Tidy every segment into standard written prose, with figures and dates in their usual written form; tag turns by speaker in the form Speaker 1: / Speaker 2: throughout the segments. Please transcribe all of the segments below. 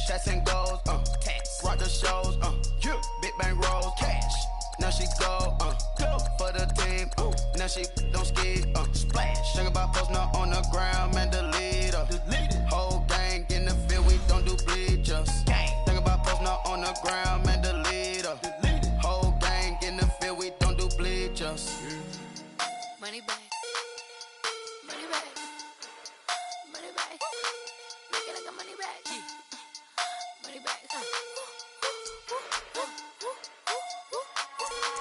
Speaker 1: Shots and goals, tax. Rock the shows, yeah. Big bang rolls, cash. Now she go, for the team, now she don't ski, splash. Think about posting up on the ground, man, delete her. Whole gang in the field, we don't do bleachers. Think about posting up on the ground, man, delete her. Whole gang in the field, we don't do bleachers.
Speaker 2: Money back, money back, money back. Make it like a money back, money back.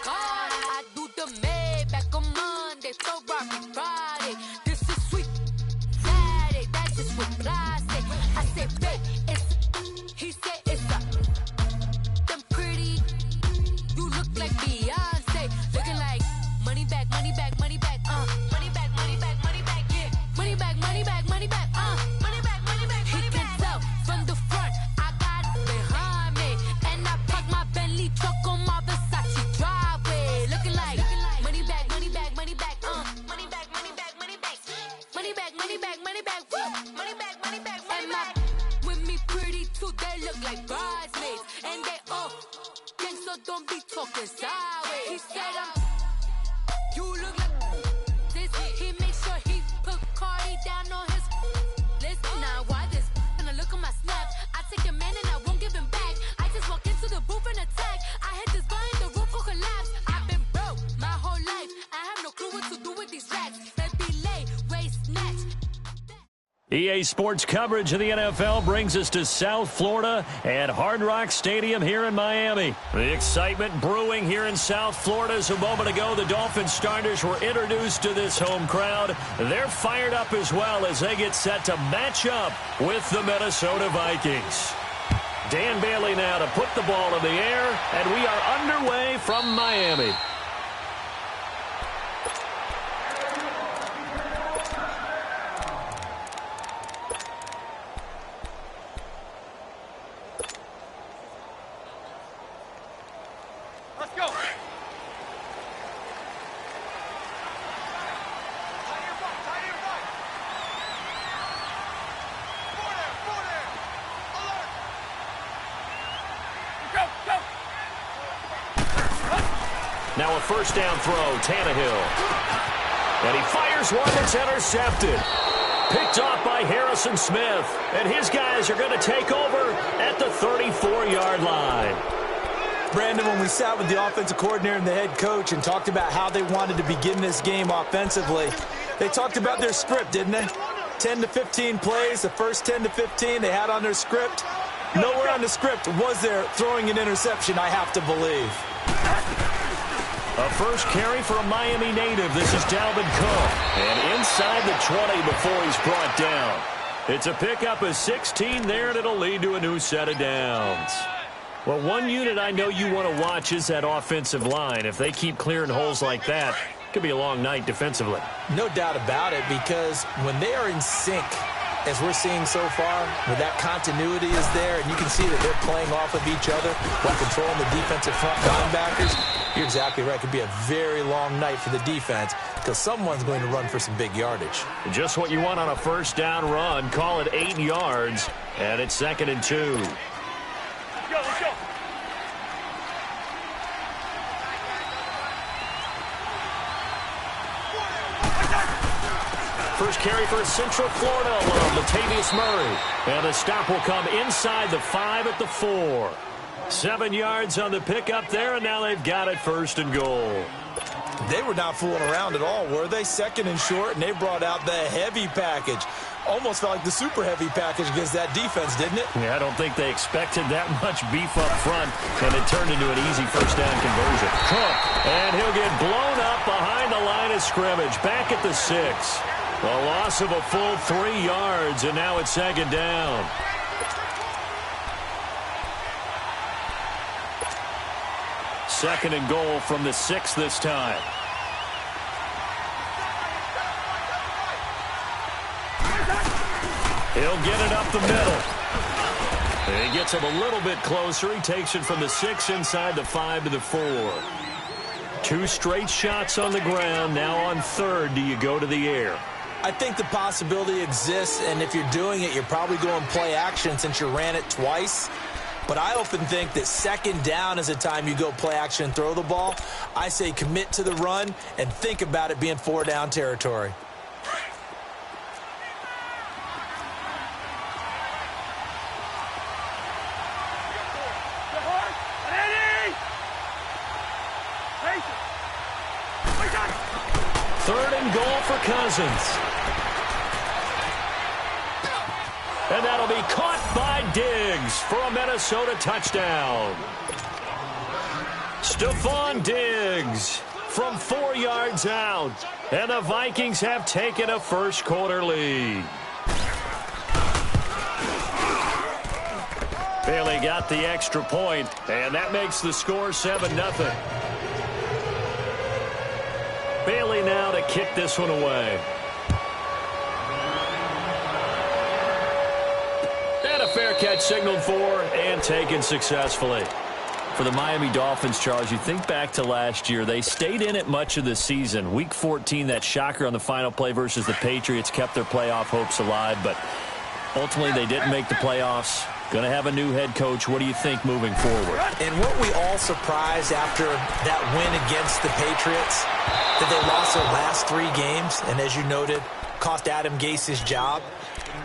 Speaker 2: God, I do the Maybach on Monday, Ferrari Friday. This is sweet Saturday, that's just what I say. I say, babe, it's, he said it's a, them pretty, you look like Beyonce, looking like money back, money back, money back, money back, money back, money back, yeah, money back, money back, money back, money back, money back. He can tell from the front, I got it behind me, and I park my Bentley truck on my Versace driveway, looking like money back, money back, money back, money back, money back, money back, money back, money back, money back, woo, money back, money back, money back. With me pretty too, they look like bridesmaids, and they all gang, so don't be talking sideways. He said you look like this. He makes sure he put Cardi down on his list. Now why this? When I look at my snap, I take a man and I won't give him back. I just walk into the booth and attack. I hit this button, the roof will collapse. I've been broke my whole life. I have no clue what to do with these racks. They be late, waist snatch.
Speaker 3: EA Sports coverage of the NFL brings us to South Florida at Hard Rock Stadium here in Miami. The excitement brewing here in South Florida as a moment ago the Dolphins starters were introduced to this home crowd. They're fired up as well as they get set to match up with the Minnesota Vikings. Dan Bailey now to put the ball in the air, and we are underway from Miami. Now a first down throw, Tannehill. And he fires one that's intercepted. Picked off by Harrison Smith. And his guys are going to take over at the 34-yard line.
Speaker 4: Brandon, when we sat with the offensive coordinator and the head coach and talked about how they wanted to begin this game offensively, they talked about their script, didn't they? 10 to 15 plays, the first 10 to 15 they had on their script. Nowhere on the script was there throwing an interception, I have to believe.
Speaker 3: A first carry for a Miami native. This is Dalvin Cook. And inside the 20 before he's brought down. It's a pickup of 16 there, and it'll lead to a new set of downs. Well, one unit I know you want to watch is that offensive line. If they keep clearing holes like that, it could be a long night defensively.
Speaker 4: No doubt about it, because when they are in sync, as we're seeing so far, where that continuity is there, and you can see that they're playing off of each other while controlling the defensive front linebackers, you're exactly right. It could be a very long night for the defense because someone's going to run for some big yardage.
Speaker 3: Just what you want on a first down run. Call it 8 yards, and it's 2nd and 2.
Speaker 5: Let's go.
Speaker 3: First carry for Central Florida alone, Latavius Murray. And the stop will come inside the 5 at the 4. 7 yards on the pickup there, and now they've got it 1st and goal.
Speaker 4: They were not fooling around at all, were they? 2nd and short, and they brought out the heavy package. Almost felt like the super heavy package against that defense, didn't it?
Speaker 3: Yeah, I don't think they expected that much beef up front, and it turned into an easy first down conversion. Cook, and he'll get blown up behind the line of scrimmage, back at the 6. A loss of a full 3 yards, and now it's 2nd down. Second and goal from the 6 this time. He'll get it up the middle. And he gets him a little bit closer. He takes it from the 6 inside the 5 to the 4. 2 straight shots on the ground. Now on 3rd, do you go to the air?
Speaker 4: I think the possibility exists, and if you're doing it, you're probably going play action since you ran it twice. But I often think that second down is the time you go play action and throw the ball. I say commit to the run and think about it being 4-down territory.
Speaker 3: Third and goal for Cousins. And that'll be caught by Diggs for a Minnesota touchdown. Stephon Diggs from 4 yards out. And the Vikings have taken a first-quarter lead. Bailey got the extra point, and that makes the score 7-0. Bailey now to kick this one away. And a fair catch signaled for and taken successfully. For the Miami Dolphins, Charles, you think back to last year. They stayed in it much of the season. Week 14, that shocker on the final play versus the Patriots kept their playoff hopes alive, but ultimately they didn't make the playoffs. Going to have a new head coach. What do you think moving forward?
Speaker 4: And weren't we all surprised after that win against the Patriots that they lost their last 3 games, and as you noted, cost Adam Gase his job?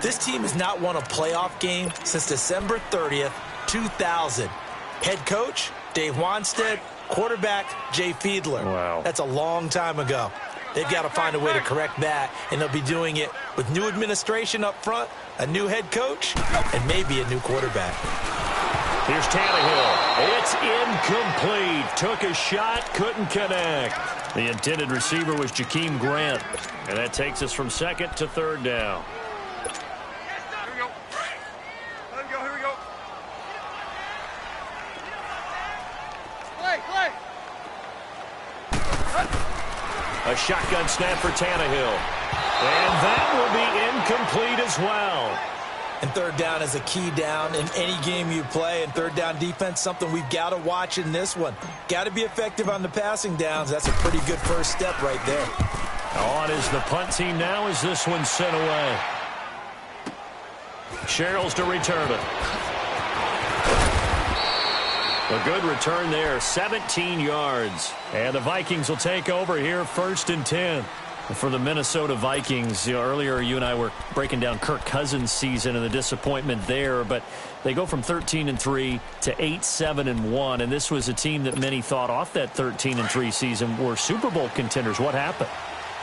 Speaker 4: This team has not won a playoff game since December 30th, 2000. Head coach, Dave Wanstead. Quarterback, Jay Fiedler.
Speaker 3: Wow.
Speaker 4: That's a long time ago. They've got to find a way to correct that, and they'll be doing it with new administration up front, a new head coach, and maybe a new quarterback.
Speaker 3: Here's Tannehill. It's incomplete. Took a shot, couldn't connect. The intended receiver was Jakeem Grant, and that takes us from second to third down. A shotgun snap for Tannehill. And that will be incomplete as well.
Speaker 4: And third down is a key down in any game you play. And third down defense, something we've got to watch in this one. Got to be effective on the passing downs. That's a pretty good first step right there.
Speaker 3: On is the punt team now as this one's sent away. Sherrills to return it. A good return there, 17 yards. And the Vikings will take over here, 1st and 10. For the Minnesota Vikings, earlier you and I were breaking down Kirk Cousins' season and the disappointment there, but they go from 13-3 to 8-7-1, and this was a team that many thought off that 13-3 season were Super Bowl contenders. What happened?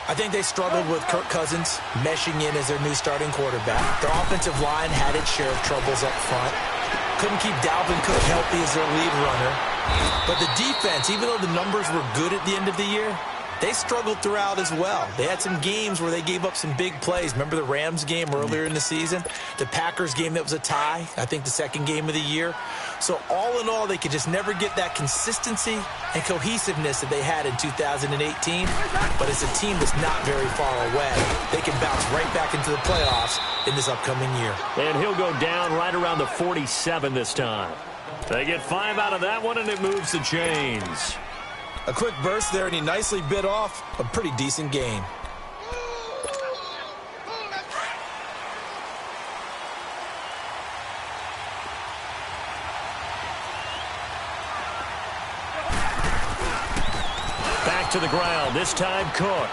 Speaker 4: I think they struggled with Kirk Cousins meshing in as their new starting quarterback. Their offensive line had its share of troubles up front. Couldn't keep Dalvin Cook healthy as their lead runner. But the defense, even though the numbers were good at the end of the year, they struggled throughout as well. They had some games where they gave up some big plays. Remember the Rams game earlier in the season? The Packers game that was a tie, I think the second game of the year. So all in all, they could just never get that consistency and cohesiveness that they had in 2018. But it's a team that's not very far away. They can bounce right back into the playoffs in this upcoming year.
Speaker 3: And he'll go down right around the 47 this time. They get 5 out of that one, and it moves the chains.
Speaker 4: A quick burst there, and he nicely bit off a pretty decent gain.
Speaker 3: Back to the ground, this time Cook.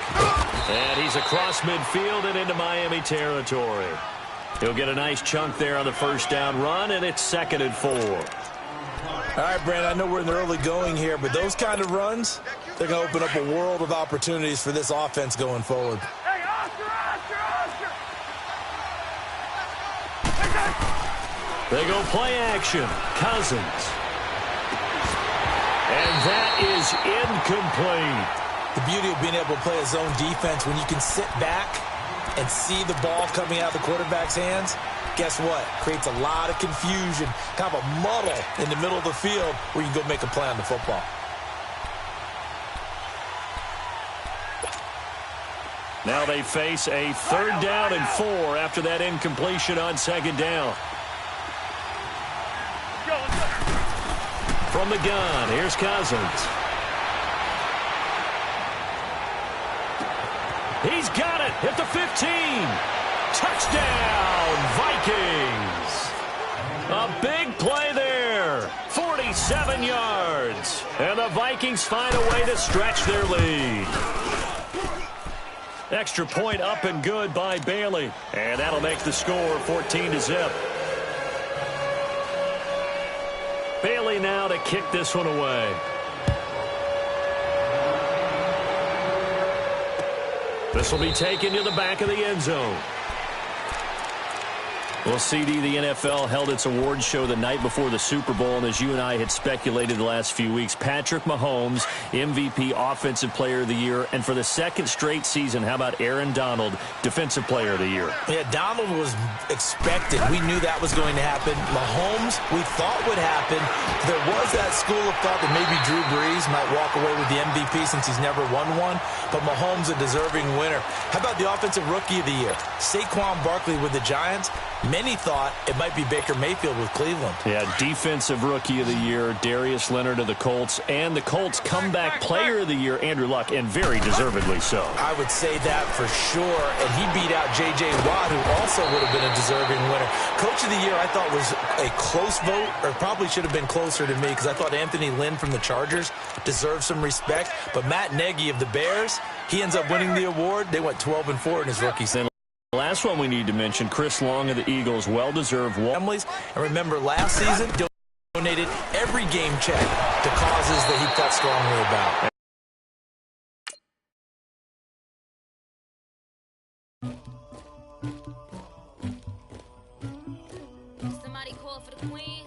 Speaker 3: And he's across midfield and into Miami territory. He'll get a nice chunk there on the first down run, and it's 2nd and 4.
Speaker 4: All right, Brandon, I know we're in the early going here, but those kind of runs, they're going to open up a world of opportunities for this offense going forward.
Speaker 5: Hey, Oscar!
Speaker 3: They go play action. Cousins. And that is incomplete.
Speaker 4: The beauty of being able to play a zone defense when you can sit back and see the ball coming out of the quarterback's hands, guess what? Creates a lot of confusion, kind of a muddle in the middle of the field where you can go make a play on the football.
Speaker 3: Now they face a 3rd down and 4 after that incompletion on 2nd down. From the gun, here's Cousins. He's got it at the 15. Touchdown, Vikings. A big play there. 47 yards. And the Vikings find a way to stretch their lead. Extra point up and good by Bailey. And that'll make the score 14-0. Bailey now to kick this one away. This will be taken to the back of the end zone. Well, CD, the NFL held its awards show the night before the Super Bowl, and as you and I had speculated the last few weeks, Patrick Mahomes, MVP, Offensive Player of the Year, and for the second straight season, how about Aaron Donald, Defensive Player of the Year?
Speaker 4: Yeah, Donald was expected. We knew that was going to happen. Mahomes, we thought would happen. There was that school of thought that maybe Drew Brees might walk away with the MVP since he's never won one, but Mahomes a deserving winner. How about the Offensive Rookie of the Year? Saquon Barkley with the Giants. Many thought it might be Baker Mayfield with Cleveland.
Speaker 3: Yeah, Defensive Rookie of the Year, Darius Leonard of the Colts, and the Colts Comeback Player of the Year, Andrew Luck, and very deservedly so.
Speaker 4: I would say that for sure, and he beat out J.J. Watt, who also would have been a deserving winner. Coach of the Year, I thought, was a close vote, or probably should have been closer to me, because I thought Anthony Lynn from the Chargers deserved some respect, but Matt Nagy of the Bears, he ends up winning the award. They went 12-4 in his rookie season.
Speaker 3: Last one we need to mention, Chris Long of the Eagles, well-deserved.
Speaker 4: Families, and remember last season, donated every game check to causes that he felt strongly about.
Speaker 2: Somebody call for the queen.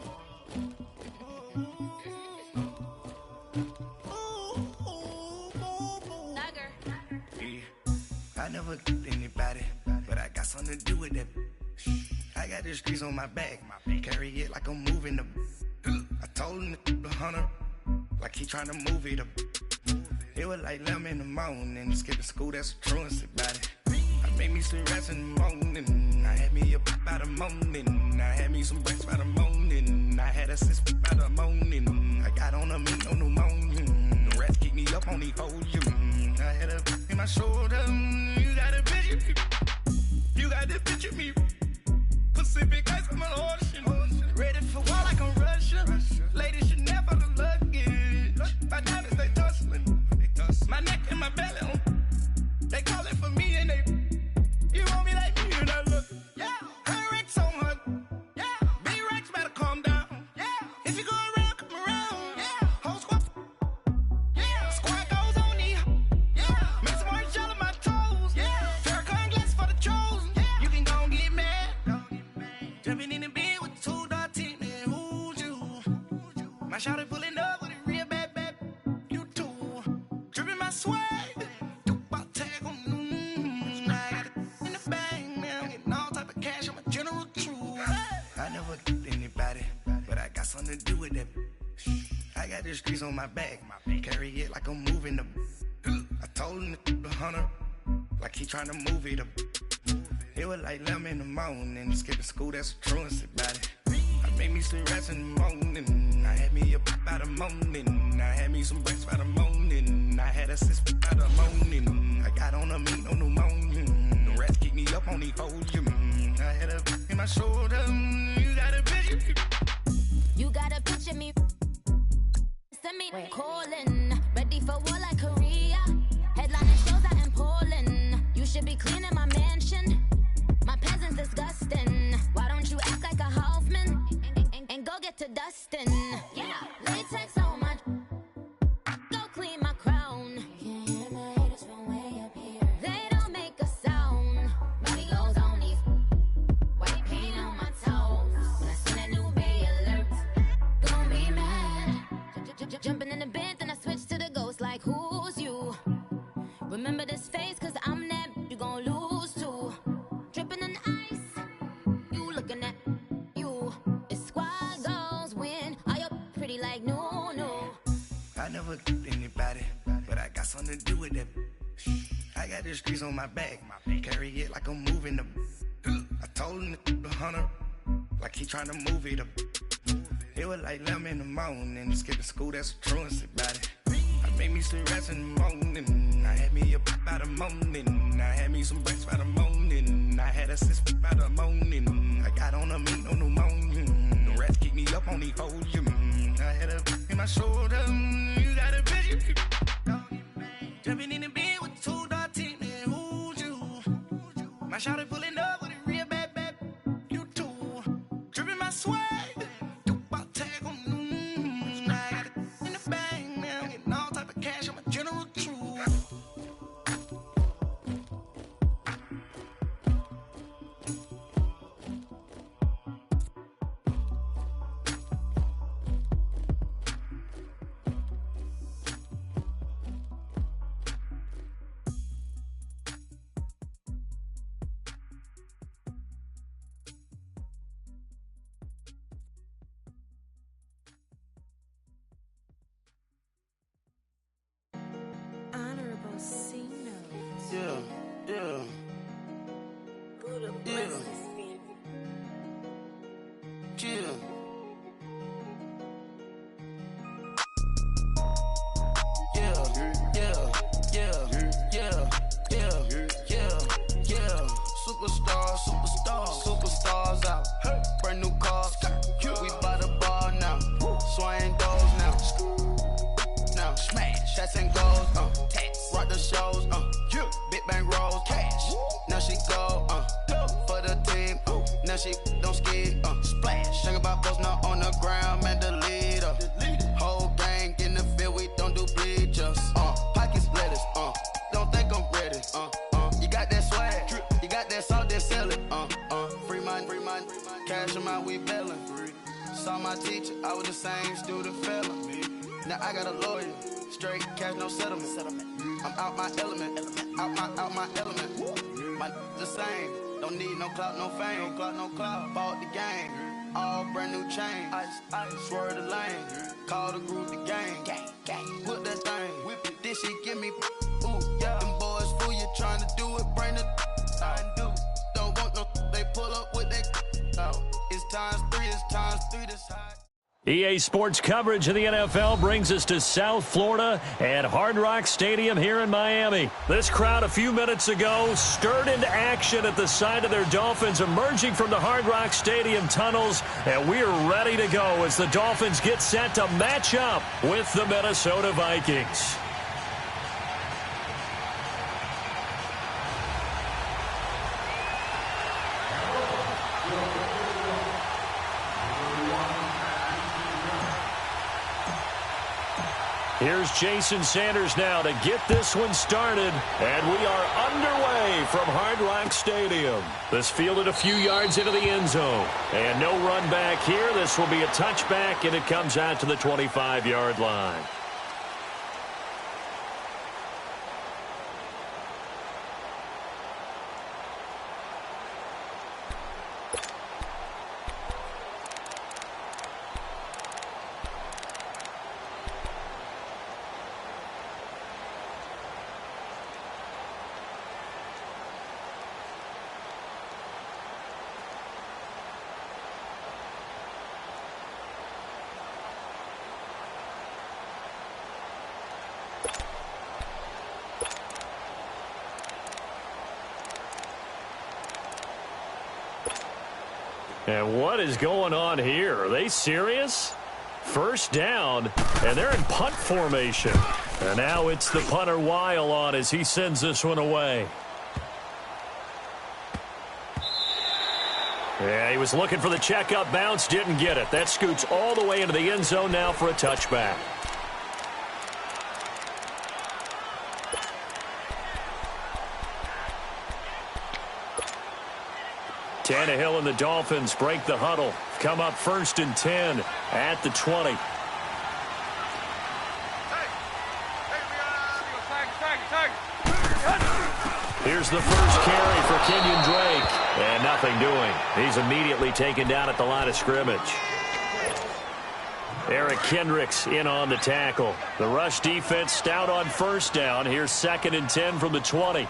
Speaker 1: I never did anybody, but I got something to do with that. I got the streets on my back, carry it like I'm moving the. I told him the hunter, like he trying to move it up. It was like 11 in the morning, skipping school, that's a truancy about it. I made me some rest in the morning, I had me a pop by the morning, I had me some breaks by the morning, I had a sis by the morning, I got on a meat no pneumonia, the rest keep me up on the volume, I had a in my shoulder, you got a picture, you got the picture me, Pacific ice on my ocean, ready for war like I'm Russian, ladies should never the luggage, my diamonds they tussling, my neck and my belly on, they calling for me and they, you want me like me and I look, yeah, her Rex on her, yeah, B-Rex better calm down, yeah, if you go around, come around, yeah, whole squad, yeah, squad goes on the, yeah, make some orange gel on my toes, yeah, Farrakhan glass for the chosen, yeah, you can go and get mad, jumping in the bed with 2 dark teeth, man, who's you, my shawty pulling up with a real bad, you too, dripping my swag, I never did anybody, but I got something to do with that. I got the streets on my back, carry it like I'm moving the. I told him the hunter, like he trying to move it up. It was like 11 in the morning, skipping school, that's a truancy about it. I made me some rest in the morning, I had me a pop by the morning, I had me some breaks by the morning, I had a sis by the morning, I got on a meat no pneumonia, the rest keep me up on the volume, I had a in my shoulder, you got a picture.
Speaker 2: You got a picture me. Send me calling, ready for war like Korea. Headlining shows out in Poland. You should be cleaning my mansion. My peasants disgusting. Why don't you act like a Hoffman and go get to dustin'? Yeah, latex on my. Go clean my crown. You can hear my haters from way up here. They don't make a sound. Body goes on these. White paint on my toes. When I see that new Bay alert, gonna be mad. Jumping in the bed, then I switch to the ghost like who's you? Remember this face, cause I'm that you gon' lose too. Dripping in ice, you looking at you. It's squad goals win. Are you pretty like no?
Speaker 1: I never did anybody, but I got something to do with that. I got the streets on my back, carry it like I'm moving the. I told him the hunter, like he trying to move it up. It was like 11 in the morning, skipping school, that's a truancy about it. I made me some rest in the morning, I had me a pop by the morning, I had me some breaks by the morning.
Speaker 6: since about the morning. I got on a meat, no pneumonia. The rats keep me up on the podium. I had a in my shoulder. You got a bitch. Jumping in the bed with 2 dark teeth, man. Who's you? My shawty pulling up with a real bad. You too. Dripping my swag. About tag on. I got it in the bag now. Getting all type of cash. I'm a general true.
Speaker 2: Honorable C notes.
Speaker 1: Yeah, yeah.
Speaker 2: Buddha
Speaker 1: Yeah.
Speaker 2: blesses me.
Speaker 1: Yeah. Superstars out. Brand new cars. We by the bar now. Swaying doors now. Now smash. Shots and goals. Rock the shows. Big bang rolls. Cash. Now she go. For the team. Now she don't ski. Splash. Think about posting up on the ground. Man, the leader. Whole gang in the field. We don't do bleachers. Pockets lettuce. Don't think I'm ready. You got that swag. You got that salt, then sell it. Free mind. Cash them out, we bailin'. Saw my teacher, I was the same student felon. Now I got a lawyer. Straight cash, no settlement. I'm out my element. Out my element. My the same. Don't need no clout, no fame. No clout. Bought the game. All brand new chain. I swerve the lane. Call the group the gang. Whip that thing. Whip it. This shit give me. Ooh, yeah. Them boys fool you trying to do it. Bring the. I do. Don't want no. They pull up with that. It's times 3. This high.
Speaker 3: EA Sports coverage of the NFL brings us to South Florida at Hard Rock Stadium here in Miami. This crowd a few minutes ago stirred into action at the side of their Dolphins emerging from the Hard Rock Stadium tunnels, and we are ready to go as the Dolphins get set to match up with the Minnesota Vikings. Here's Jason Sanders now to get this one started, and we are underway from Hard Rock Stadium. This fielded a few yards into the end zone, and no run back here. This will be a touchback, and it comes out to the 25-yard line. And what is going on here? Are they serious? First down, and they're in punt formation. And now it's the punter Weil on as he sends this one away. Yeah, he was looking for the checkup bounce, didn't get it. That scoots all the way into the end zone now for a touchback. Tannehill and the Dolphins break the huddle. Come up 1st and 10 at the 20. Here's the first carry for Kenyon Drake. And nothing doing. He's immediately taken down at the line of scrimmage. Eric Kendricks in on the tackle. The rush defense stout on first down. Here's 2nd and 10 from the 20.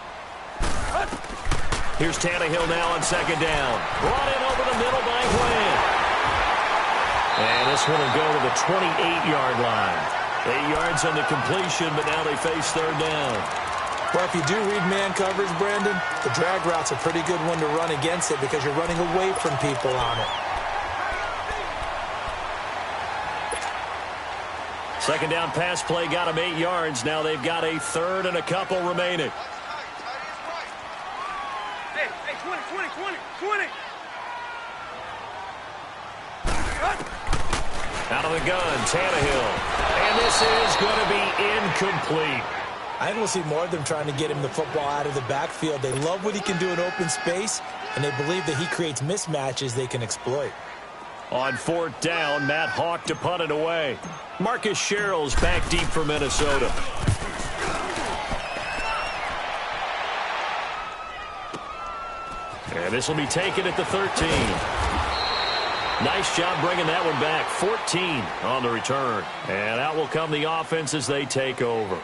Speaker 3: Here's Tannehill now on 2nd down. Brought in over the middle by Glenn. And this one will go to the 28-yard line. 8 yards on the completion, but now they face 3rd down.
Speaker 4: Well, if you do read man coverage, Brandon, the drag route's a pretty good one to run against it because you're running away from people on it.
Speaker 3: Second down pass play got them 8 yards. Now they've got a third and a couple remaining.
Speaker 5: Hey, 20.
Speaker 3: Out of the gun, Tannehill. And this is going to be incomplete.
Speaker 4: I think we'll see more of them trying to get him the football out of the backfield. They love what he can do in open space, and they believe that he creates mismatches they can exploit.
Speaker 3: On 4th down, Matt Hawk to punt it away. Marcus Sherrill's back deep for Minnesota. And this will be taken at the 13. Nice job bringing that one back. 14 on the return. And out will come the offense as they take over.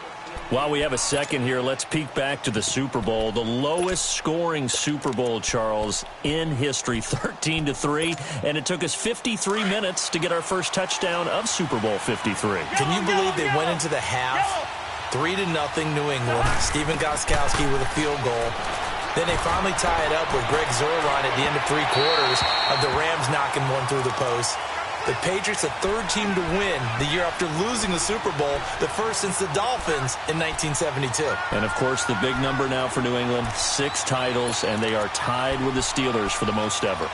Speaker 3: While we have a second here, let's peek back to the Super Bowl. The lowest scoring Super Bowl, Charles, in history, 13-3. And it took us 53 minutes to get our first touchdown of Super Bowl 53.
Speaker 4: Can you believe they went into the half 3-0 New England? Stephen Gostkowski with a field goal. Then they finally tie it up with Greg Zuerlein at the end of 3 quarters of the Rams knocking one through the post. The Patriots, the third team to win the year after losing the Super Bowl, the first since the Dolphins in 1972.
Speaker 3: And, of course, the big number now for New England, 6 titles, and they are tied with the Steelers for the most ever.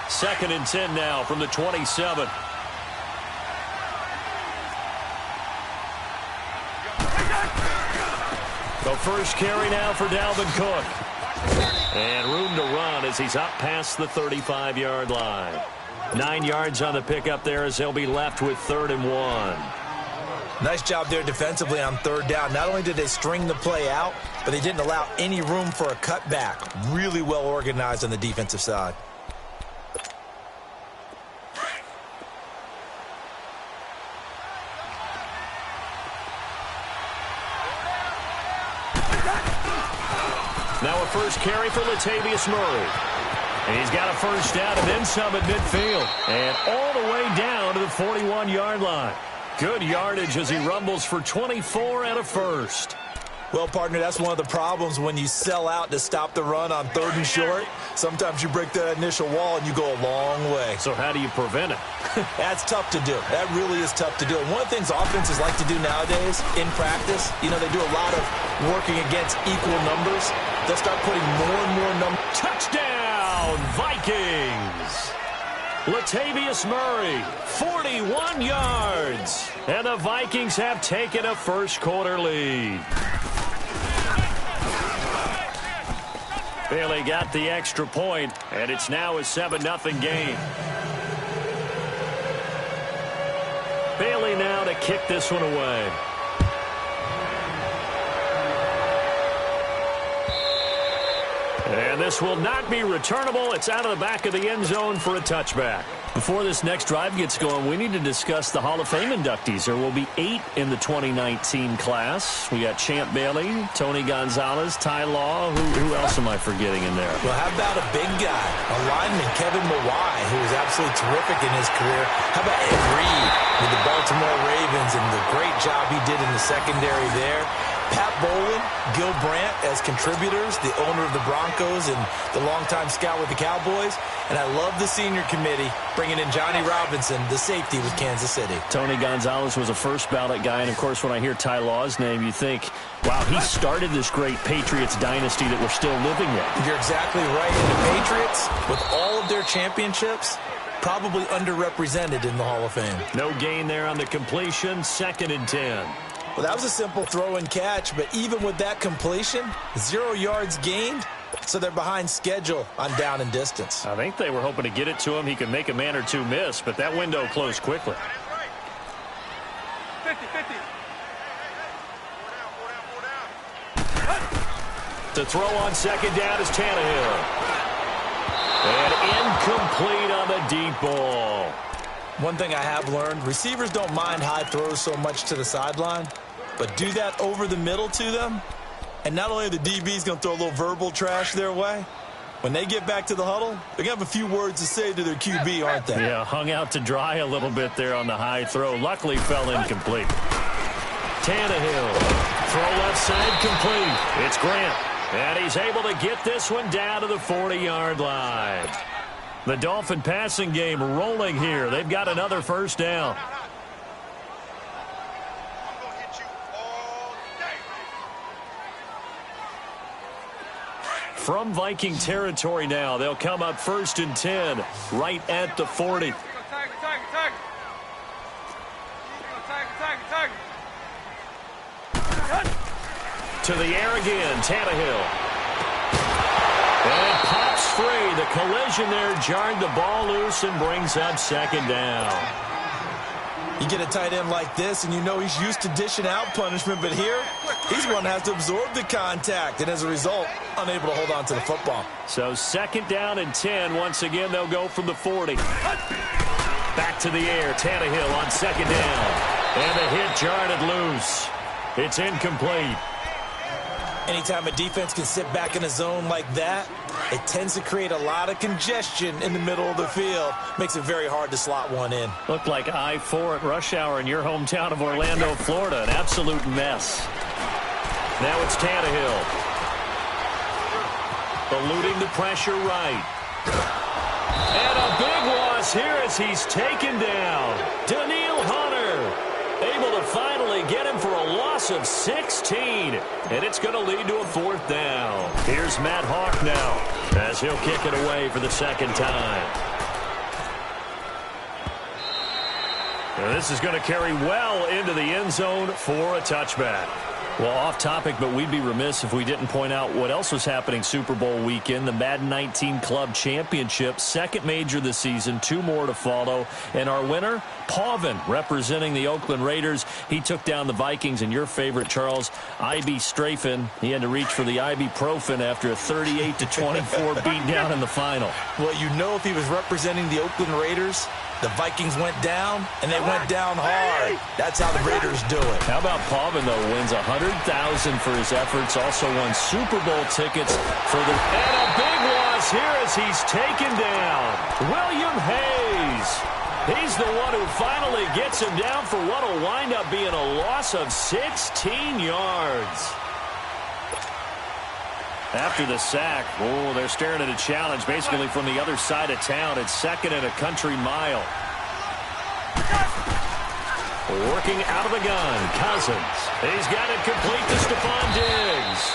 Speaker 3: 2nd and 10 now from the 27. The first carry now for Dalvin Cook. And room to run as he's up past the 35-yard line. 9 yards on the pickup there as they'll be left with 3rd and 1.
Speaker 4: Nice job there defensively on 3rd down. Not only did they string the play out, but they didn't allow any room for a cutback. Really well organized on the defensive side.
Speaker 3: Now a first carry for Latavius Murray. And he's got a first down and then some at midfield. And all the way down to the 41-yard line. Good yardage as he rumbles for 24 and a first.
Speaker 4: Well, partner, that's one of the problems when you sell out to stop the run on 3rd and short. Sometimes you break that initial wall and you go a long way.
Speaker 3: So how do you prevent it?
Speaker 4: That's tough to do. That really is tough to do. And one of the things offenses like to do nowadays in practice, you know, they do a lot of working against equal numbers. They'll start putting more and more numbers.
Speaker 3: Touchdown, Vikings! Latavius Murray, 41 yards. And the Vikings have taken a first-quarter lead. Bailey got the extra point, and it's now a 7-0 game. Bailey now to kick this one away. And this will not be returnable. It's out of the back of the end zone for a touchback. Before this next drive gets going, we need to discuss the Hall of Fame inductees. There will be 8 in the 2019 class. We got Champ Bailey, Tony Gonzalez, Ty Law. Who else am I forgetting in there?
Speaker 4: Well, how about a big guy, a lineman, Kevin Mawai, who was absolutely terrific in his career. How about Ed Reed with the Baltimore Ravens and the great job he did in the secondary there. Pat Bowlen, Gil Brandt as contributors, the owner of the Broncos and the longtime scout with the Cowboys. And I love the senior committee bringing in Johnny Robinson, the safety with Kansas City.
Speaker 3: Tony Gonzalez was a first ballot guy. And, of course, when I hear Ty Law's name, you think, wow, he started this great Patriots dynasty that we're still living in.
Speaker 4: You're exactly right. And the Patriots, with all of their championships, probably underrepresented in the Hall of Fame.
Speaker 3: No gain there on the completion. 2nd and 10.
Speaker 4: Well, that was a simple throw and catch, but even with that completion, 0 yards gained, so they're behind schedule on down and distance.
Speaker 3: I think they were hoping to get it to him. He could make a man or two miss, but that window closed quickly.
Speaker 5: 50.
Speaker 3: To throw on 2nd down is Tannehill. And incomplete on the deep ball.
Speaker 4: One thing I have learned, receivers don't mind high throws so much to the sideline, but do that over the middle to them, and not only are the DBs going to throw a little verbal trash their way, when they get back to the huddle, they're going to have a few words to say to their QB, aren't they?
Speaker 3: Yeah, hung out to dry a little bit there on the high throw. Luckily fell incomplete. Tannehill. Throw left side complete. It's Grant. And he's able to get this one down to the 40-yard line. The Dolphin passing game rolling here. They've got another first down. From Viking territory now, they'll come up 1st and 10, right at the 40. To the air again, Tannehill. And it pops free. The collision there jarred the ball loose and brings up 2nd down.
Speaker 4: You get a tight end like this, and you know he's used to dishing out punishment, but here, he's one that has to absorb the contact, and as a result, unable to hold on to the football.
Speaker 3: So 2nd down and 10. Once again, they'll go from the 40. Back to the air. Tannehill on 2nd down. And the hit jarred it loose. It's incomplete.
Speaker 4: Anytime a defense can sit back in a zone like that, it tends to create a lot of congestion in the middle of the field. Makes it very hard to slot one in.
Speaker 3: Looked like I-4 at rush hour in your hometown of Orlando, Florida. An absolute mess. Now it's Tannehill. Eluding the pressure right. And a big loss here as he's taken down. Daniil Hunter able to finally get him for a loss of 16. And it's going to lead to a 4th down. Here's Matt Hawk now as he'll kick it away for the 2nd time. And this is going to carry well into the end zone for a touchback. Well, off topic, but we'd be remiss if we didn't point out what else was happening Super Bowl weekend. The Madden 19 Club Championship, 2nd major this season, 2 more to follow. And our winner, Pauvin, representing the Oakland Raiders. He took down the Vikings, and your favorite, Charles, IB Strafen. He had to reach for the ibuprofen after a 38-24 beatdown in the final.
Speaker 4: Well, you know if he was representing the Oakland Raiders, the Vikings went down, and they went down hard. That's how the Raiders do it.
Speaker 3: How about Pauvin, though, wins $100,000 for his efforts, also won Super Bowl tickets for the... And a big loss here as he's taken down. William Hayes. He's the one who finally gets him down for what will wind up being a loss of 16 yards. After the sack, they're staring at a challenge basically from the other side of town. It's 2nd and a country mile. Working out of the gun, Cousins. He's got it complete to Stephon Diggs.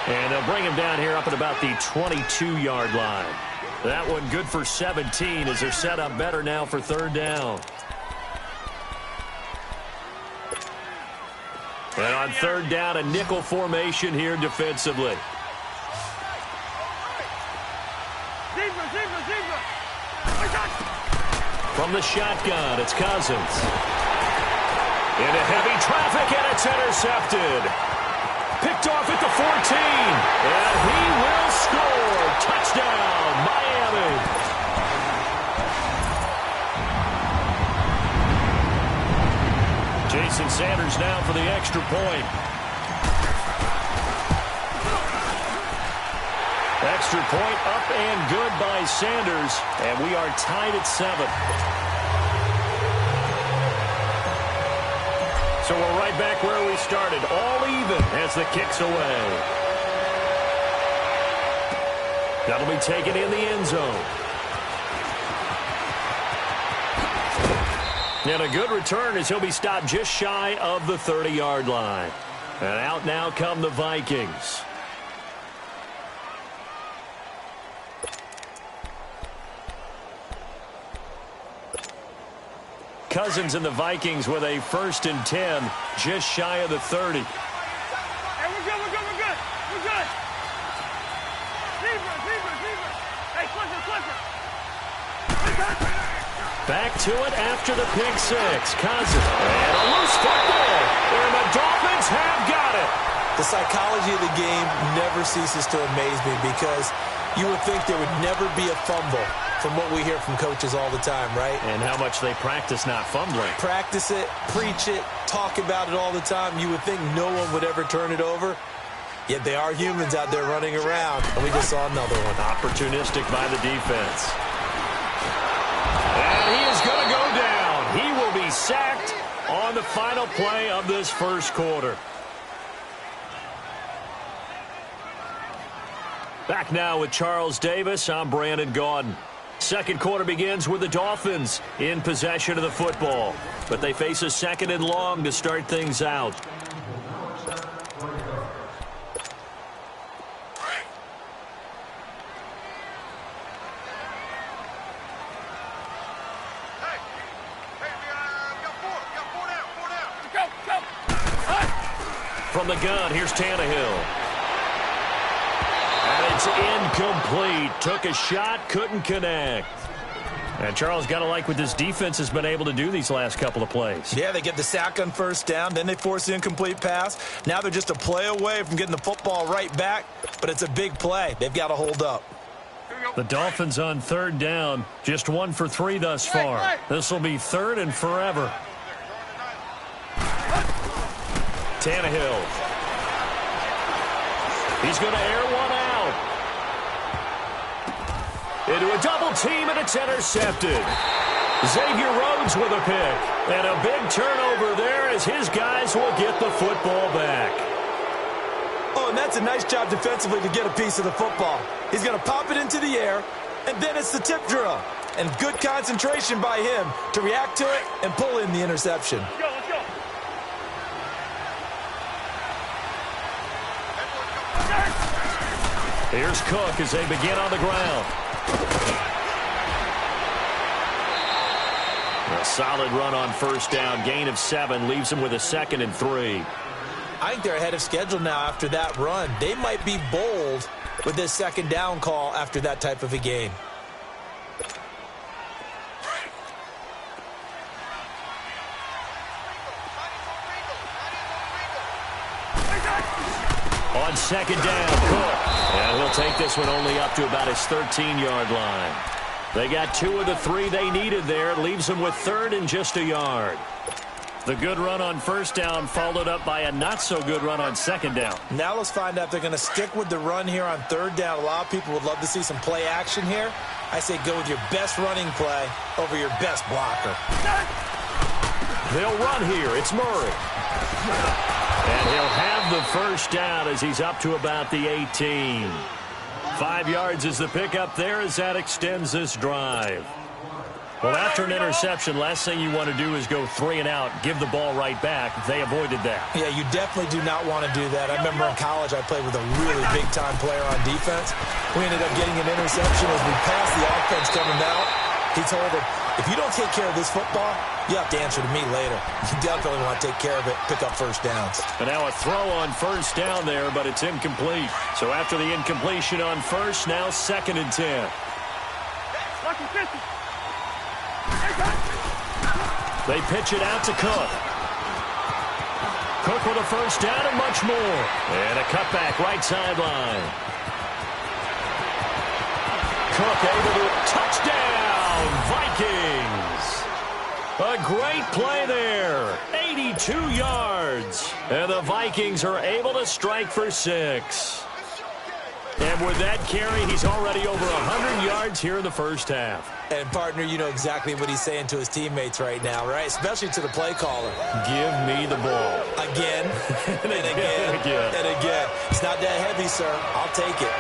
Speaker 3: And they'll bring him down here up at about the 22-yard line. That one good for 17 as they're set up better now for 3rd down. And on 3rd down, a nickel formation here defensively. From the shotgun, it's Cousins. Into heavy traffic, and it's intercepted. Picked off at the 14. And he will score. Touchdown, Miami. Jason Sanders now for the extra point. Extra point up and good by Sanders. And we are tied at 7. So we're right back where we started. All even as the kick's away. That'll be taken in the end zone. And a good return as he'll be stopped just shy of the 30-yard line. And out now come the Vikings. Cousins and the Vikings with a 1st and 10, just shy of the 30.
Speaker 5: Hey, we're good. Zebra. Hey, Clifford.
Speaker 3: Back to it after the pick 6. Cousins. And a loose football. And the Dolphins have got it.
Speaker 4: The psychology of the game never ceases to amaze me because you would think there would never be a fumble from what we hear from coaches all the time, right?
Speaker 3: And how much they practice not fumbling.
Speaker 4: Practice it, preach it, talk about it all the time. You would think no one would ever turn it over. Yet they are humans out there running around, and we just saw another one.
Speaker 3: Opportunistic by the defense. And he is going to go down. He will be sacked on the final play of this first quarter. Back now with Charles Davis. I'm Brandon Gaudin. Second quarter begins with the Dolphins in possession of the football, but they face a second and long to start things out. From the gun, here's Tannehill. And it's incomplete. Took a shot, couldn't connect. And Charles, got to like what this defense has been able to do these last couple of plays.
Speaker 4: Yeah, they get the sack on first down, then they force the incomplete pass. Now they're just a play away from getting the football right back, but it's a big play. They've got to hold up.
Speaker 3: The Dolphins on third down, just 1 for 3 thus far. This will be third and forever. Tannehill. He's going to air one out. Into a double team, and it's intercepted. Xavier Rhodes with a pick. And a big turnover there as his guys will get the football back.
Speaker 4: Oh, and that's a nice job defensively to get a piece of the football. He's going to pop it into the air, and then it's the tip drill. And good concentration by him to react to it and pull in the interception.
Speaker 5: Let's go.
Speaker 3: Here's Cook as they begin on the ground. A solid run on first down. Gain of 7 leaves them with a 2nd and 3.
Speaker 4: I think they're ahead of schedule now after that run. They might be bold with this second down call after that type of a game.
Speaker 3: On second down, Cook. And he'll take this one only up to about his 13-yard line. They got 2 of the 3 they needed there. It leaves them with third and just a yard. The good run on first down followed up by a not-so-good run on second down.
Speaker 4: Now let's find out if they're going to stick with the run here on third down. A lot of people would love to see some play action here. I say go with your best running play over your best blocker.
Speaker 3: They'll run here. It's Murray. And he'll have the first down as he's up to about the 18. 5 yards is the pickup there as that extends this drive. Well, after an interception, last thing you want to do is go 3 and out, give the ball right back. They avoided that.
Speaker 4: Yeah, you definitely do not want to do that. I remember in college I played with a really big-time player on defense. We ended up getting an interception as we passed the offense coming out. He told him, if you don't take care of this football, you have to answer to me later. You definitely want to take care of it, pick up first downs.
Speaker 3: And now a throw on first down there, but it's incomplete. So after the incompletion on first, now 2nd and 10. They pitch it out to Cook. Cook with a first down and much more. And a cutback right sideline. Cook able to touchdown, Vikings. A great play there. 82 yards. And the Vikings are able to strike for 6. And with that carry, he's already over 100 yards here in the first half.
Speaker 4: And, partner, you know exactly what he's saying to his teammates right now, right? Especially to the play caller.
Speaker 3: Give me the ball.
Speaker 4: Again, and again, and again. It's not that heavy, sir. I'll take it.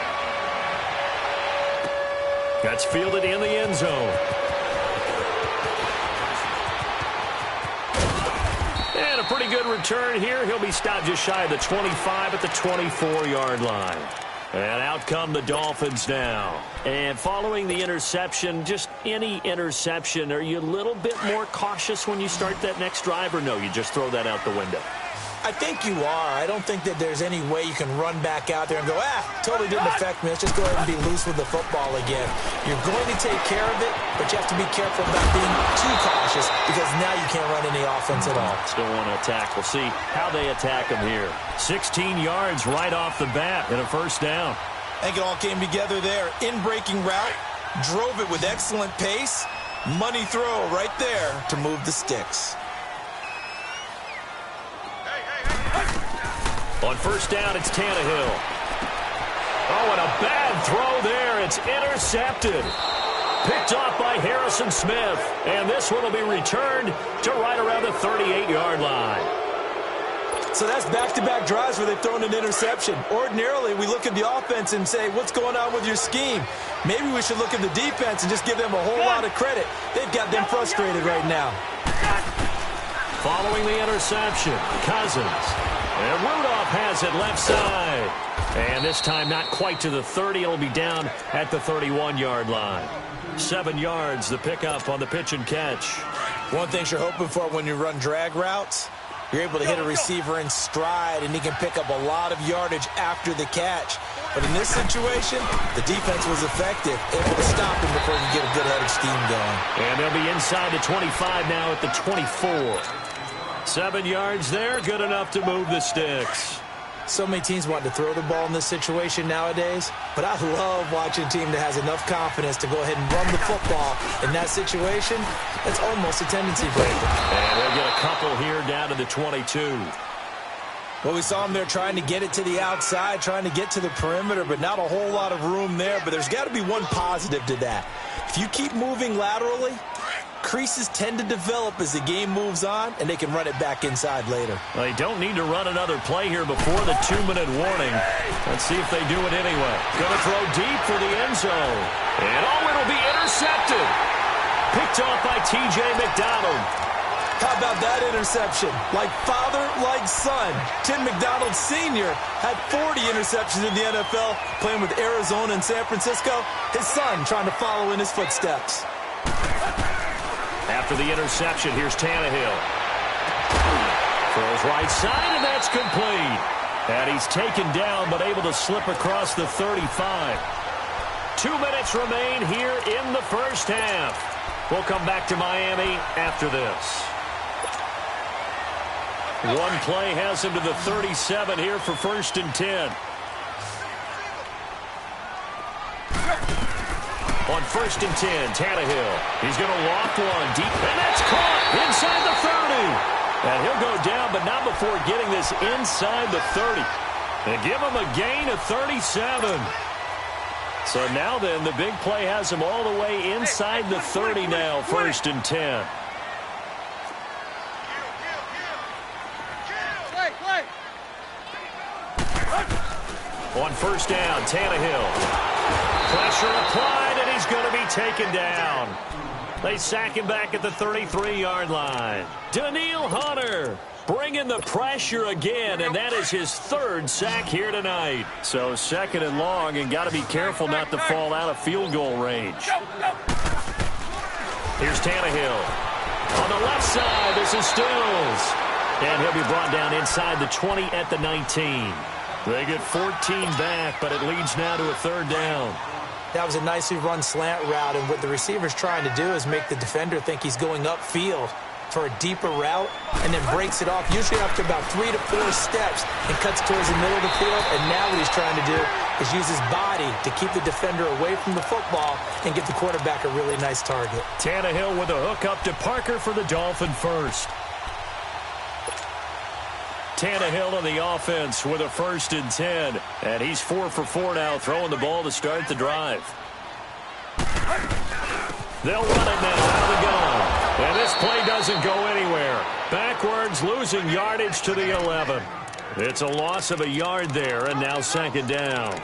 Speaker 3: That's fielded in the end zone. And a pretty good return here. He'll be stopped just shy of the 25 at the 24-yard line. And out come the Dolphins now. And following the interception, just any interception, are you a little bit more cautious when you start that next drive, or no, you just throw that out the window?
Speaker 4: I think you are. I don't think that there's any way you can run back out there and go, totally didn't affect me. Let's just go ahead and be loose with the football again. You're going to take care of it, but you have to be careful about being too cautious because now you can't run any offense at all.
Speaker 3: Still want to attack. We'll see how they attack them here. 16 yards right off the bat and a first down.
Speaker 4: I think it all came together there. In-breaking route, drove it with excellent pace. Money throw right there to move the sticks.
Speaker 3: On first down, it's Tannehill. Oh, and a bad throw there. It's intercepted. Picked off by Harrison Smith. And this one will be returned to right around the 38-yard line.
Speaker 4: So that's back-to-back drives where they've thrown an interception. Ordinarily, we look at the offense and say, what's going on with your scheme? Maybe we should look at the defense and just give them a whole lot of credit. They've got them frustrated right now.
Speaker 3: Following the interception, Cousins. And Rudolph has it left side. And this time not quite to the 30. It'll be down at the 31-yard line. 7 yards, the pickup on the pitch and catch.
Speaker 4: One thing you're hoping for when you run drag routes, you're able to hit a receiver in stride, and he can pick up a lot of yardage after the catch. But in this situation, the defense was effective, able to stop him before he could get a good head of steam going.
Speaker 3: And they'll be inside the 25 now at the 24. 7 yards there, good enough to move the sticks.
Speaker 4: So many teams want to throw the ball in this situation nowadays, but I love watching a team that has enough confidence to go ahead and run the football. In that situation, it's almost a tendency breaker.
Speaker 3: And they'll get a couple here down to the 22.
Speaker 4: Well, we saw them there trying to get it to the outside, trying to get to the perimeter, but not a whole lot of room there. But there's got to be one positive to that. If you keep moving laterally, creases tend to develop as the game moves on, and they can run it back inside later.
Speaker 3: They don't need to run another play here before the 2-minute warning. Let's see if they do it anyway. Going to throw deep for the end zone. And it'll be intercepted. Picked off by T.J. McDonald.
Speaker 4: How about that interception? Like father, like son. Tim McDonald Sr. had 40 interceptions in the NFL, playing with Arizona and San Francisco. His son trying to follow in his footsteps.
Speaker 3: After the interception, here's Tannehill. Throws right side, and that's complete. And he's taken down, but able to slip across the 35. 2 minutes remain here in the first half. We'll come back to Miami after this. One play has him to the 37 here for 1st and 10. On 1st and 10, Tannehill. He's going to loft one deep, and that's caught inside the 30. And he'll go down, but not before getting this inside the 30. They give him a gain of 37. So now then, the big play has him all the way inside the 30 now, 1st and 10. On 1st down, Tannehill. Pressure applied, and he's going to be taken down. They sack him back at the 33-yard line. Daniil Hunter bringing the pressure again, and that is his 3rd sack here tonight. So 2nd and long, and got to be careful not to fall out of field goal range. Here's Tannehill. On the left side, this is Stills. And he'll be brought down inside the 20 at the 19. They get 14 back, but it leads now to a 3rd down.
Speaker 4: That was a nicely run slant route, and what the receiver's trying to do is make the defender think he's going upfield for a deeper route, and then breaks it off, usually up to about 3 to 4 steps, and cuts towards the middle of the field. And now what he's trying to do is use his body to keep the defender away from the football and get the quarterback a really nice target.
Speaker 3: Tannehill with a hook up to Parker for the Dolphin first. Tannehill on the offense with a 1st and 10. And he's 4 for 4 now, throwing the ball to start the drive. They'll run it now out of the gun. And this play doesn't go anywhere. Backwards, losing yardage to the 11. It's a loss of a yard there, and now 2nd down.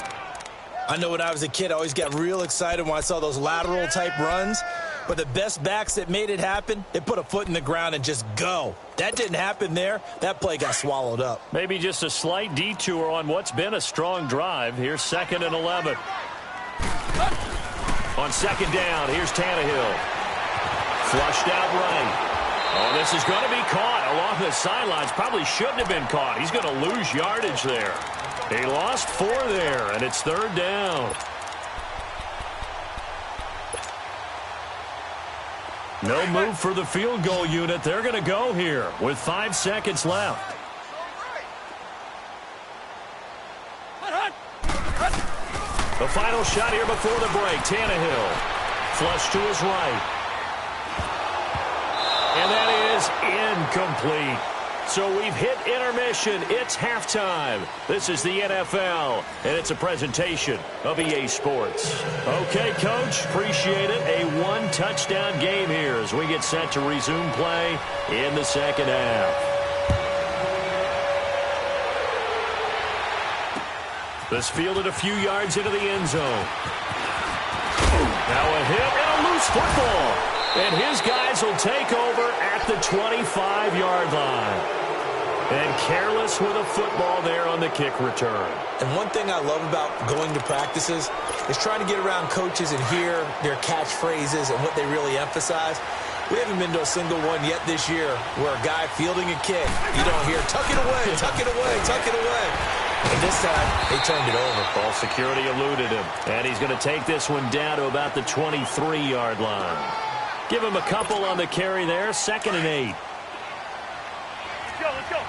Speaker 4: I know when I was a kid, I always got real excited when I saw those lateral-type runs. But the best backs that made it happen, they put a foot in the ground and just go. That didn't happen there. That play got swallowed up.
Speaker 3: Maybe just a slight detour on what's been a strong drive. Here's 2nd and 11. On 2nd down, here's Tannehill. Flushed out right. Oh, this is going to be caught along the sidelines. Probably shouldn't have been caught. He's going to lose yardage there. He lost 4 there, and it's 3rd down. No move for the field goal unit. They're going to go here with 5 seconds left. The final shot here before the break. Tannehill. Flush to his right. And that is incomplete. So we've hit intermission. It's halftime. This is the NFL, and it's a presentation of EA Sports. Okay, Coach, appreciate it. A one-touchdown game here as we get set to resume play in the second half. This fielded a few yards into the end zone. Now a hit and a loose football. And his guys will take over at the 25-yard line. And careless with a football there on the kick return.
Speaker 4: And one thing I love about going to practices is trying to get around coaches and hear their catchphrases and what they really emphasize. We haven't been to a single one yet this year where a guy fielding a kick, you don't hear, tuck it away, tuck it away, tuck it away. And this time, they turned it over.
Speaker 3: Ball security eluded him. And he's going to take this one down to about the 23-yard line. Give him a couple on the carry there, 2nd and 8.
Speaker 5: Let's go, let's go.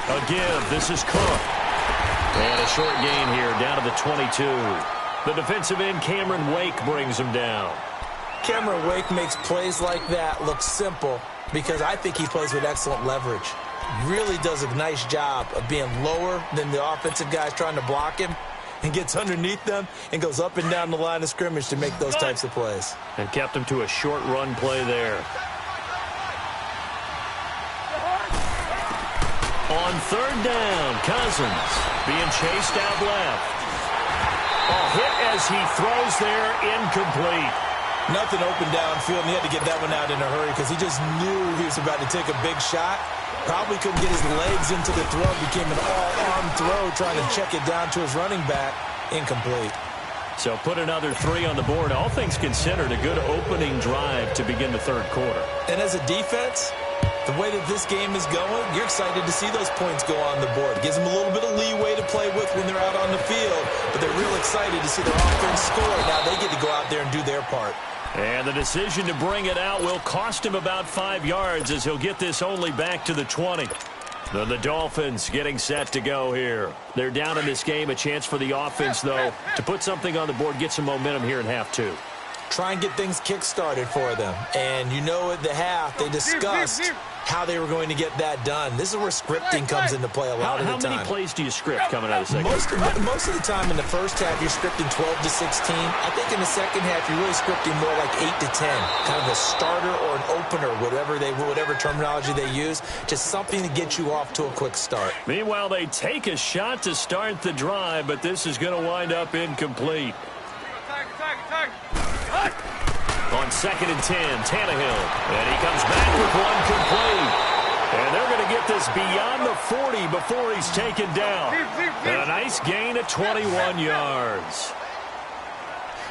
Speaker 3: A give. This is Cook. And a short gain here down to the 22. The defensive end, Cameron Wake, brings him down.
Speaker 4: Cameron Wake makes plays like that look simple because I think he plays with excellent leverage. Really does a nice job of being lower than the offensive guys trying to block him and gets underneath them and goes up and down the line of scrimmage to make those types of plays.
Speaker 3: And kept him to a short run play there. On 3rd down, Cousins being chased out left. A hit as he throws there, incomplete.
Speaker 4: Nothing open downfield, and he had to get that one out in a hurry because he just knew he was about to take a big shot. Probably couldn't get his legs into the throw. Became an all-arm throw trying to check it down to his running back. Incomplete.
Speaker 3: So put another 3 on the board. All things considered, a good opening drive to begin the 3rd quarter.
Speaker 4: And as a defense, the way that this game is going, you're excited to see those points go on the board. It gives them a little bit of leeway to play with when they're out on the field, but they're real excited to see their offense score. Now they get to go out there and do their part.
Speaker 3: And the decision to bring it out will cost him about 5 yards as he'll get this only back to the 20. Then the Dolphins getting set to go here. They're down in this game. A chance for the offense, though, to put something on the board, get some momentum here in half 2.
Speaker 4: Try and get things kick-started for them. And you know at the half, they discussed how they were going to get that done. This is where scripting comes into play a lot of the time.
Speaker 3: How many plays do you script coming out of the second?
Speaker 4: Most of the time in the first half, you're scripting 12 to 16. I think in the second half, you're really scripting more like 8 to 10. Kind of a starter or an opener, whatever terminology they use. Just something to get you off to a quick start.
Speaker 3: Meanwhile, they take a shot to start the drive, but this is going to wind up incomplete. On 2nd and 10, Tannehill. And he comes back with one complete. And they're going to get this beyond the 40 before he's taken down. And a nice gain of 21 yards.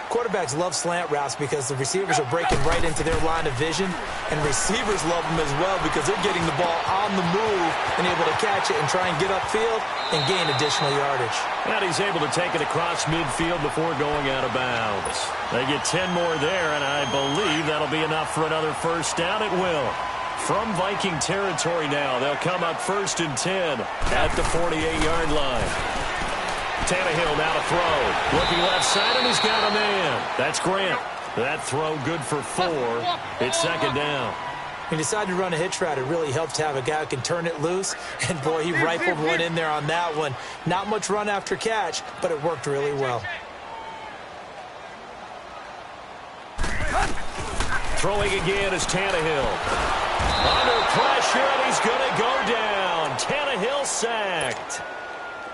Speaker 4: Quarterbacks love slant routes because the receivers are breaking right into their line of vision, and receivers love them as well because they're getting the ball on the move and able to catch it and try and get upfield and gain additional yardage.
Speaker 3: And he's able to take it across midfield before going out of bounds. They get 10 more there, and I believe that'll be enough for another first down. It will. From Viking territory now, they'll come up 1st and 10 at the 48-yard line. Tannehill now to throw. Looking left side, and he's got a man. That's Grant. That throw good for 4. It's 2nd down.
Speaker 4: He decided to run a hitch route. It really helps to have a guy who can turn it loose. And, boy, he rifled one in there on that one. Not much run after catch, but it worked really well.
Speaker 3: Throwing again is Tannehill. Under pressure, and he's going to go down. Tannehill sacked.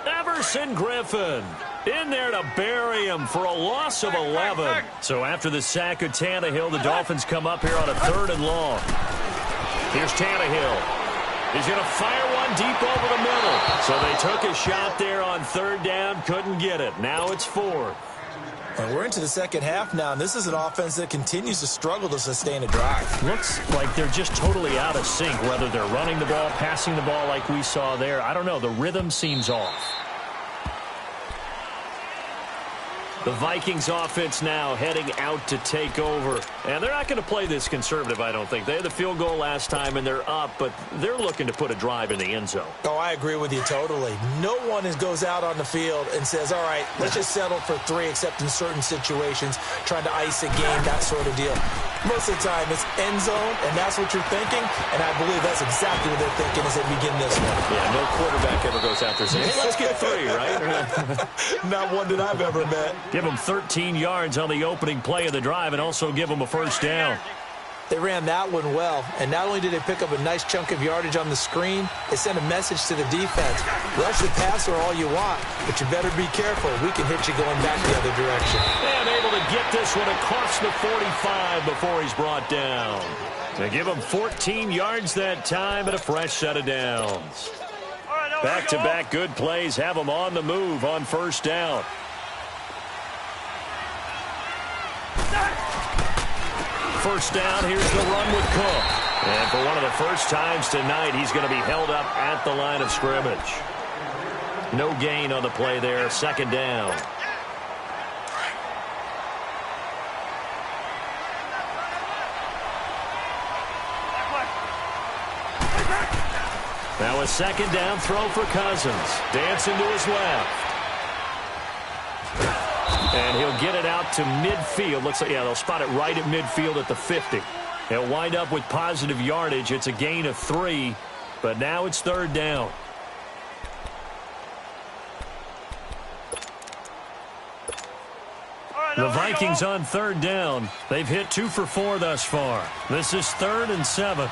Speaker 3: Everson Griffin in there to bury him for a loss of 11. So after the sack of Tannehill, the Dolphins come up here on a 3rd and long. Here's Tannehill. He's going to fire one deep over the middle. So they took a shot there on 3rd down, couldn't get it. Now it's 4th.
Speaker 4: And we're into the second half now, and this is an offense that continues to struggle to sustain a drive.
Speaker 3: Looks like they're just totally out of sync, whether they're running the ball, passing the ball like we saw there. I don't know. The rhythm seems off. The Vikings offense now heading out to take over. And they're not going to play this conservative, I don't think. They had the field goal last time, and they're up, but they're looking to put a drive in the end zone.
Speaker 4: Oh, I agree with you totally. No one goes out on the field and says, all right, let's just settle for 3, except in certain situations, trying to ice a game, that sort of deal. Most of the time, it's end zone, and that's what you're thinking, and I believe that's exactly what they're thinking as they begin this one.
Speaker 3: Yeah, no quarterback ever goes out there saying, hey, let's get 3, right?
Speaker 4: Not one that I've ever met.
Speaker 3: Give them 13 yards on the opening play of the drive and also give them a first down.
Speaker 4: They ran that one well, and not only did they pick up a nice chunk of yardage on the screen, they sent a message to the defense. Rush the passer all you want, but you better be careful. We can hit you going back the other direction.
Speaker 3: And able to get this one across the 45 before he's brought down. To give him 14 yards that time and a fresh set of downs. Back-to-back good plays have them on the move on first down. First down, here's the run with Cook. And for one of the first times tonight, he's going to be held up at the line of scrimmage. No gain on the play there, second down. Now a second down throw for Cousins. Dancing to his left. And he'll get it out to midfield. Looks like, yeah, they'll spot it right at midfield at the 50. They'll wind up with positive yardage. It's a gain of 3, but now it's third down. The Vikings on third down. They've hit 2 for 4 thus far. This is 3rd and 7.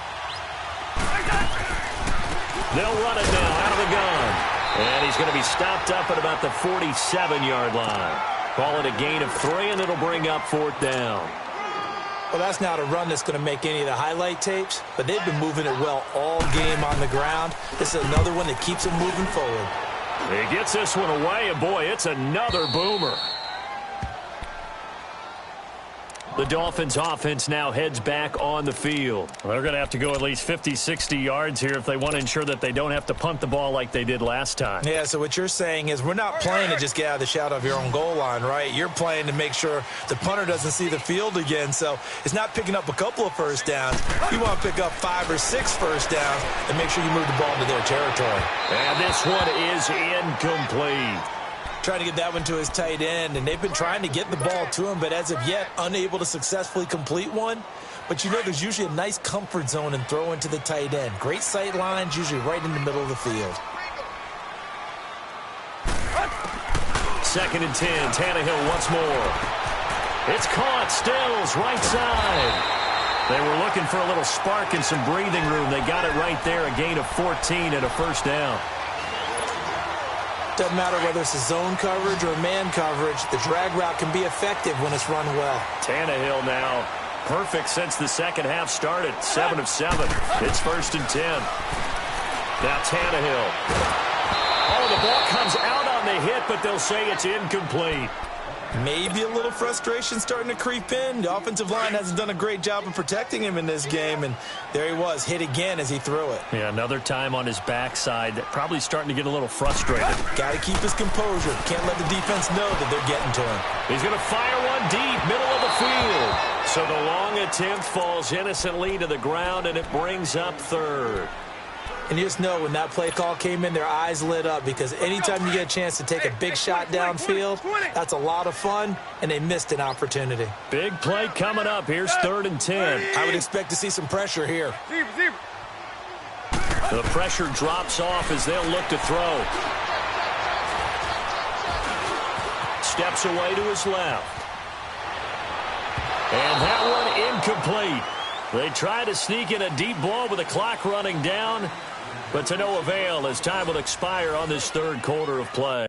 Speaker 3: They'll run it now out of the gun. And he's going to be stopped up at about the 47-yard line. Call it a gain of 3, and it'll bring up 4th down.
Speaker 4: Well, that's not a run that's going to make any of the highlight tapes, but they've been moving it well all game on the ground. This is another one that keeps them moving forward.
Speaker 3: He gets this one away, and boy, it's another boomer. The Dolphins offense now heads back on the field. They're going to have to go at least 50, 60 yards here if they want to ensure that they don't have to punt the ball like they did last time.
Speaker 4: Yeah, so what you're saying is we're not playing to just get out of the shadow of your own goal line, right? You're playing to make sure the punter doesn't see the field again. So it's not picking up a couple of first downs. You want to pick up 5 or 6 first downs and make sure you move the ball into their territory.
Speaker 3: And this one is incomplete.
Speaker 4: Trying to get that one to his tight end, and they've been trying to get the ball to him, but as of yet, unable to successfully complete one. But you know there's usually a nice comfort zone and throw into the tight end. Great sight lines, usually right in the middle of the field.
Speaker 3: 2nd and 10, Tannehill once more. It's caught, Stills, right side. They were looking for a little spark and some breathing room. They got it right there, a gain of 14 and a first down.
Speaker 4: Doesn't matter whether it's a zone coverage or man coverage, the drag route can be effective when it's run well.
Speaker 3: Tannehill now perfect since the second half started. 7 of 7. It's 1st and 10. Now Tannehill. Oh, the ball comes out on the hit, but they'll say it's incomplete.
Speaker 4: Maybe a little frustration starting to creep in. The offensive line hasn't done a great job of protecting him in this game, and there he was, hit again as he threw it.
Speaker 3: Yeah, another time on his backside, probably starting to get a little frustrated.
Speaker 4: Got to keep his composure. Can't let the defense know that they're getting to him.
Speaker 3: He's going to fire one deep, middle of the field. So the long attempt falls innocently to the ground, and it brings up 3rd.
Speaker 4: And you just know when that play call came in, their eyes lit up, because anytime you get a chance to take a big shot downfield, that's a lot of fun, and they missed an opportunity.
Speaker 3: Big play coming up. Here's 3rd and 10.
Speaker 4: I would expect to see some pressure here.
Speaker 3: The pressure drops off as they'll look to throw. Steps away to his left. And that one incomplete. They try to sneak in a deep ball with the clock running down, but to no avail as time will expire on this 3rd quarter of play.